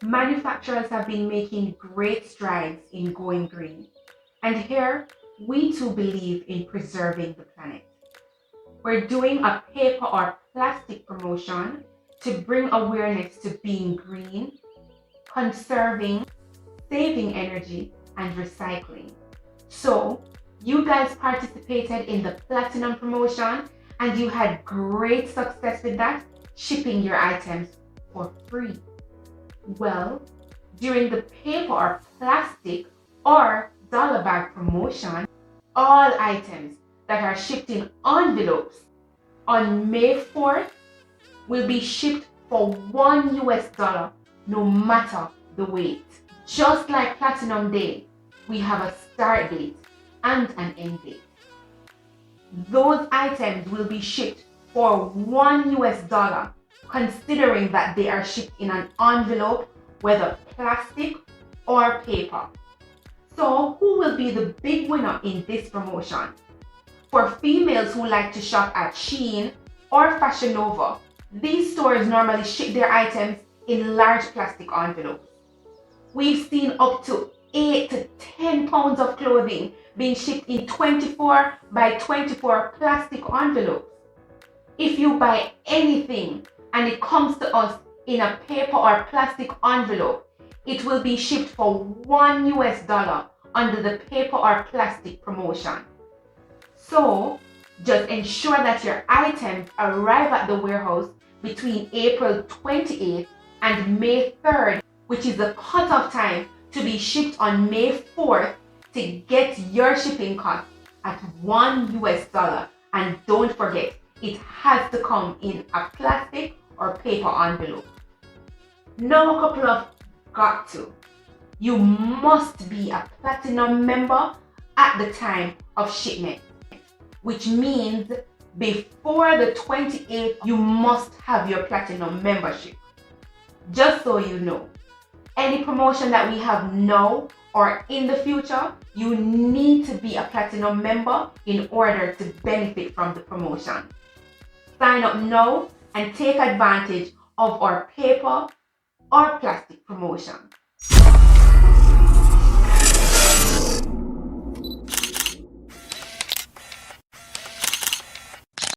Manufacturers have been making great strides in going green, and here we too believe in preserving the planet. We're doing a paper or plastic promotion to bring awareness to being green, conserving, saving energy, and recycling. So, you guys participated in the platinum promotion and you had great success with that, shipping your items for free. Well, during the paper or plastic or dollar bag promotion, all items that are shipped in envelopes on May 4th will be shipped for $1 no matter the weight. Just like Platinum Day, we have a start date and an end date. Those items will be shipped for $1 considering that they are shipped in an envelope, whether plastic or paper. So who will be the big winner in this promotion? For females who like to shop at Shein or Fashion Nova, these stores normally ship their items in large plastic envelopes. We've seen up to 8 to 10 pounds of clothing being shipped in 24 by 24 plastic envelopes. If you buy anything and it comes to us in a paper or plastic envelope, it will be shipped for $1 under the paper or plastic promotion. So just ensure that your items arrive at the warehouse between April 28th and May 3rd, which is the cutoff time to be shipped on May 4th, to get your shipping cost at $1. And don't forget, it has to come in a plastic or paper envelope. Now a couple of got to. You must be a platinum member at the time of shipment, which means before the 28th, you must have your platinum membership. Just so you know, any promotion that we have now or in the future, you need to be a platinum member in order to benefit from the promotion. Sign up now and take advantage of our paper or plastic promotion.